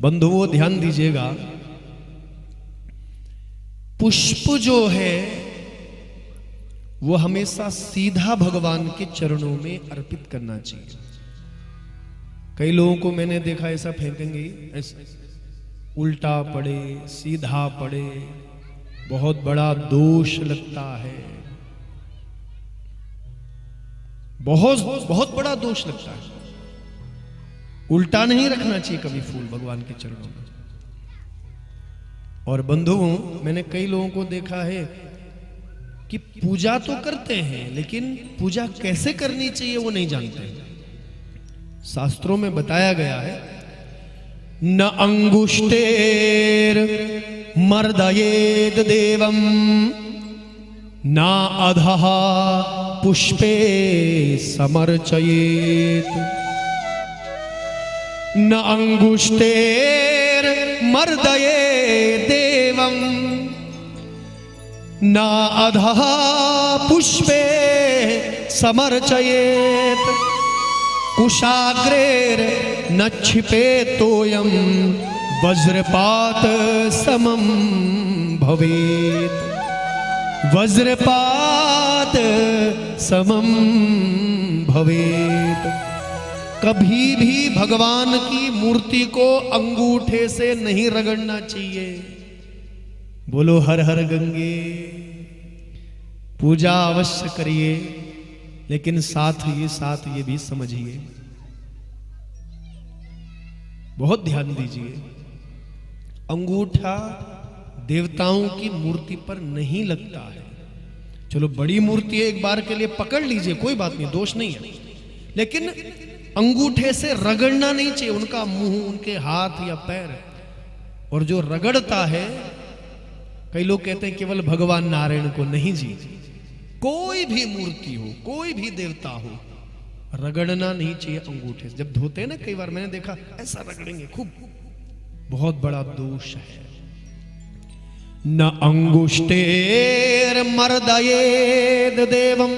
बंधुओं ध्यान दीजिएगा, पुष्प जो है वो हमेशा सीधा भगवान के चरणों में अर्पित करना चाहिए। कई लोगों को मैंने देखा ऐसा फेंकेंगे, ऐसा उल्टा पड़े सीधा पड़े, बहुत बड़ा दोष लगता है, बहुत बहुत बड़ा दोष लगता है। उल्टा नहीं रखना चाहिए कभी फूल भगवान के चरणों में। और बंधुओं, मैंने कई लोगों को देखा है कि पूजा तो करते हैं लेकिन पूजा कैसे करनी चाहिए वो नहीं जानते। शास्त्रों में बताया गया है, न अंगुष्टेर मर्दयेद देवम न अधः पुष्पे समर्चयेत। न अंगुष्टेर मर्दयेद देवम न अधः पुष्पे समर्चयेत। कुशाग्रेर न क्षिपेतोयं वज्रपात समं भवेत्। वज्रपात समं भवेत्। कभी भी भगवान की मूर्ति को अंगूठे से नहीं रगड़ना चाहिए। बोलो हर हर गंगे। पूजा अवश्य करिए लेकिन साथ ये भी समझिए, बहुत ध्यान दीजिए, अंगूठा देवताओं की मूर्ति पर नहीं लगता है। चलो बड़ी मूर्ति है, एक बार के लिए पकड़ लीजिए, कोई बात नहीं, दोष नहीं है, लेकिन अंगूठे से रगड़ना नहीं चाहिए उनका मुंह, उनके हाथ या पैर। और जो रगड़ता है, कई लोग कहते हैं केवल भगवान नारायण को, नहीं जी, कोई भी मूर्ति हो, कोई भी देवता हो, रगड़ना नहीं चाहिए अंगूठे से। जब धोते हैं ना, कई बार मैंने देखा ऐसा रगड़ेंगे खूब, बहुत बड़ा दोष है। न अंगुष्टेर मर्दयेद देवम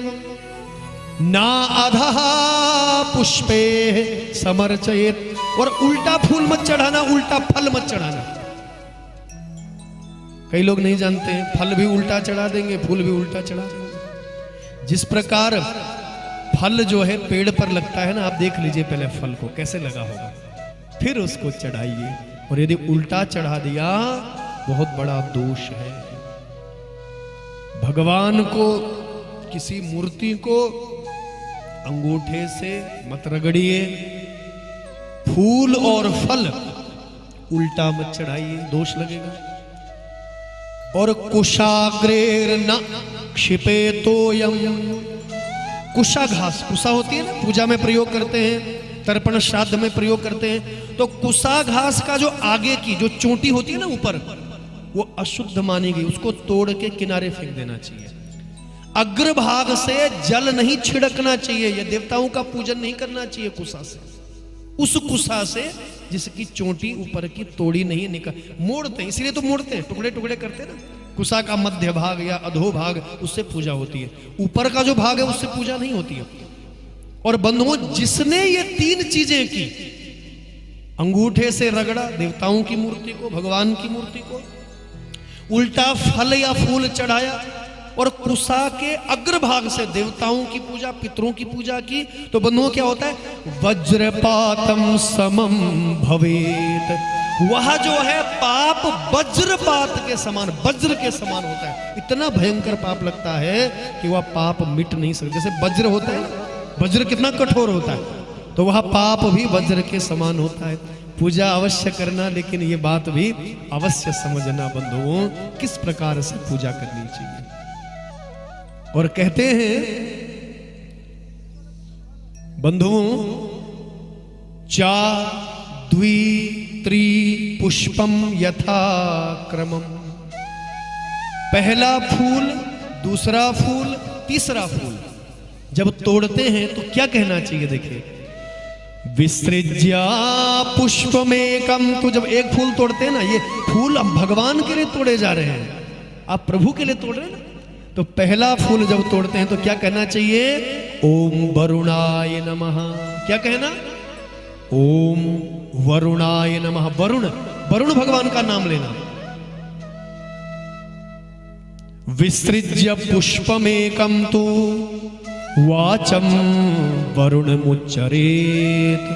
न अधः पुष्पे समर्चयेत। और उल्टा फूल मत चढ़ाना, उल्टा फल मत चढ़ाना। कई लोग नहीं जानते हैं, फल भी उल्टा चढ़ा देंगे, फूल भी उल्टा चढ़ा देंगे। जिस प्रकार फल जो है पेड़ पर लगता है ना, आप देख लीजिए पहले फल को कैसे लगा होगा, फिर उसको चढ़ाइए। और यदि उल्टा चढ़ा दिया, बहुत बड़ा दोष है। भगवान को, किसी मूर्ति को अंगूठे से मत रगड़िए, फूल और फल उल्टा मत चढ़ाइए, दोष लगेगा। और कुशाग्रेर न क्षिपेतोयम। कुशा घास, कुशा होती है ना, पूजा में प्रयोग करते हैं, तर्पण श्राद्ध में प्रयोग करते हैं। तो कुशा घास का जो आगे की जो चोटी होती है ना ऊपर, वो अशुद्ध मानी गई, उसको तोड़ के किनारे फेंक देना चाहिए। अग्रभाग से जल नहीं छिड़कना चाहिए, ये देवताओं का पूजन नहीं करना चाहिए कुशा से। उस कुशा से जिसकी चोटी ऊपर की तोड़ी नहीं निकल, मोड़ते हैं, इसलिए तो मोड़ते हैं, टुकड़े टुकड़े करते हैं ना। कुशा का मध्य भाग या अधो भाग, उससे पूजा होती है। ऊपर का जो भाग है उससे पूजा नहीं होती है। और बंधुओं, जिसने ये तीन चीजें की, अंगूठे से रगड़ा देवताओं की मूर्ति को, भगवान की मूर्ति को, उल्टा फल या फूल चढ़ाया, और कुशा के अग्रभाग से देवताओं की पूजा, पितरों की पूजा की, तो बंधुओं क्या होता है, वज्रपातम समम भवेत। वह जो है पाप वज्रपात के समान, वज्र के समान होता है। इतना भयंकर पाप लगता है कि वह पाप मिट नहीं सकता। जैसे वज्र होता है, वज्र कितना कठोर होता है, तो वह पाप भी वज्र के समान होता है। पूजा अवश्य करना, लेकिन ये बात भी अवश्य समझना बंधुओं, किस प्रकार से पूजा करनी चाहिए। और कहते हैं बंधुओं, चा द्वि त्रि पुष्पम यथा क्रमम। पहला फूल, दूसरा फूल, तीसरा फूल जब तोड़ते हैं तो क्या कहना चाहिए, देखिए, विसृज्या पुष्पमेकम। तो जब एक फूल तोड़ते हैं ना, ये फूल हम भगवान के लिए तोड़े जा रहे हैं, आप प्रभु के लिए तोड़ रहे हैं ना, तो पहला फूल जब तोड़ते हैं तो क्या कहना चाहिए, ओम वरुणाय नमः। क्या कहना, ओम वरुणाय नमः। वरुण, वरुण भगवान का नाम लेना। विसृज्य पुष्पमेकं तु वाचम वरुणमुच्चरेत्।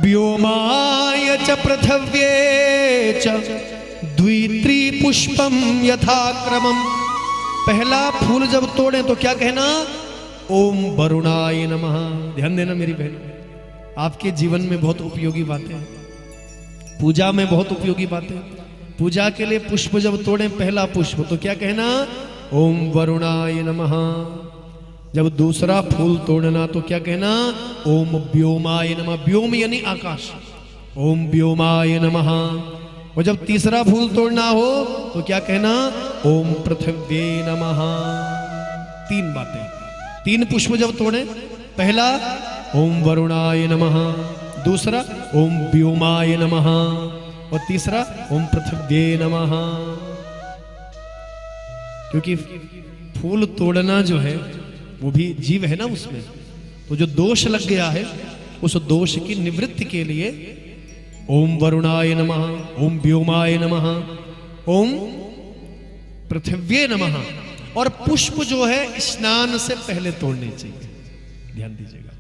व्योमाय च पृथिव्ये च द्वित्री पुष्पम यथाक्रमम्। पहला फूल जब तोड़े तो क्या कहना? ओम वरुणाय नमः। ध्यान देना मेरी बहन, आपके जीवन में बहुत उपयोगी बातें हैं, पूजा में बहुत उपयोगी बातें। पूजा के लिए पुष्प जब तोड़े पहला पुष्प तो क्या कहना? ओम वरुणाय नमः। जब दूसरा फूल तोड़ना तो क्या कहना? ओम व्योमाय नमः। व्योम यानी आकाश, ओम व्योमाय नमः। और जब तीसरा फूल तोड़ना हो तो क्या कहना? ओम पृथिव्ये नमः। तीन बातें, तीन पुष्प जब तोड़े, पहला ओम वरुणाय नमः, दूसरा ओम व्योमाय नमः और तीसरा ओम पृथिव्ये नमः। क्योंकि फूल तोड़ना जो है वो भी जीव है ना उसमें, तो जो दोष लग गया है उस दोष की निवृत्ति के लिए ओम वरुणाय नमः, ओम व्योमाय नमः, ओम पृथिव्ये नमः। और पुष्प जो है स्नान से पहले तोड़ने चाहिए। ध्यान दीजिएगा,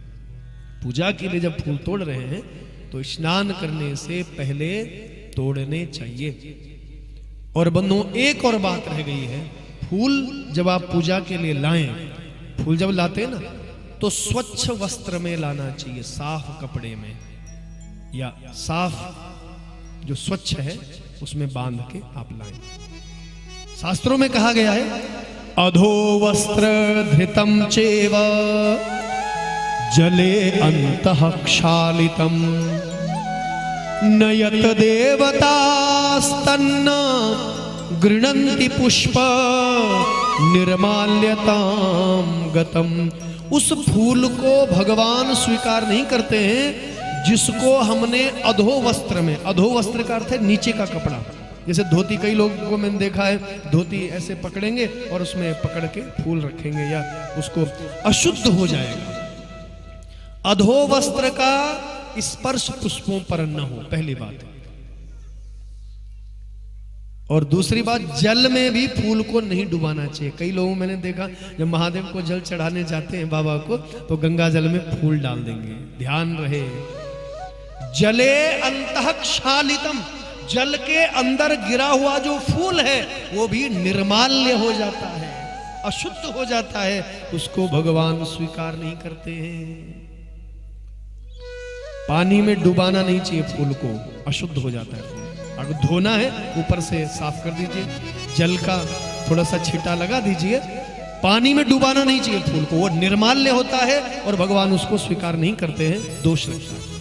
पूजा के लिए जब फूल तोड़ रहे हैं तो स्नान करने से पहले तोड़ने चाहिए। और बंधुओं एक और बात रह गई है, फूल जब आप पूजा के लिए लाएं, फूल जब लाते हैं ना तो स्वच्छ वस्त्र में लाना चाहिए, साफ कपड़े में या साफ जो स्वच्छ है उसमें बांध के आप लाएं। शास्त्रों में कहा गया है अधो वस्त्र धृतम चेव जले अंतः क्षालितम नयत देवतास्तन्न गृणन्ति पुष्प निर्माल्यताम गतम। उस फूल को भगवान स्वीकार नहीं करते हैं जिसको हमने अधो वस्त्र में, अधो वस्त्र का अर्थ है नीचे का कपड़ा। जैसे धोती, कई लोगों को मैंने देखा है धोती ऐसे पकड़ेंगे और उसमें पकड़ के फूल रखेंगे या उसको अशुद्ध हो जाएगा। अधो वस्त्र का स्पर्श पुष्पों पर न हो, पहली बात। और दूसरी बात, जल में भी फूल को नहीं डुबाना चाहिए। कई लोगों मैंने देखा जब महादेव को जल चढ़ाने जाते हैं बाबा को तो गंगा जल में फूल डाल देंगे। ध्यान रहे, जले अंतः क्षालितम, जल के अंदर गिरा हुआ जो फूल है वो भी निर्माल्य हो जाता है, अशुद्ध हो जाता है, उसको भगवान स्वीकार नहीं करते हैं। पानी में डुबाना नहीं चाहिए फूल को, अशुद्ध हो जाता है फूल। अगर धोना है ऊपर से साफ कर दीजिए, जल का थोड़ा सा छींटा लगा दीजिए, पानी में डुबाना नहीं चाहिए फूल को, वो निर्माल्य होता है और भगवान उसको स्वीकार नहीं करते हैं, दोष लगता है।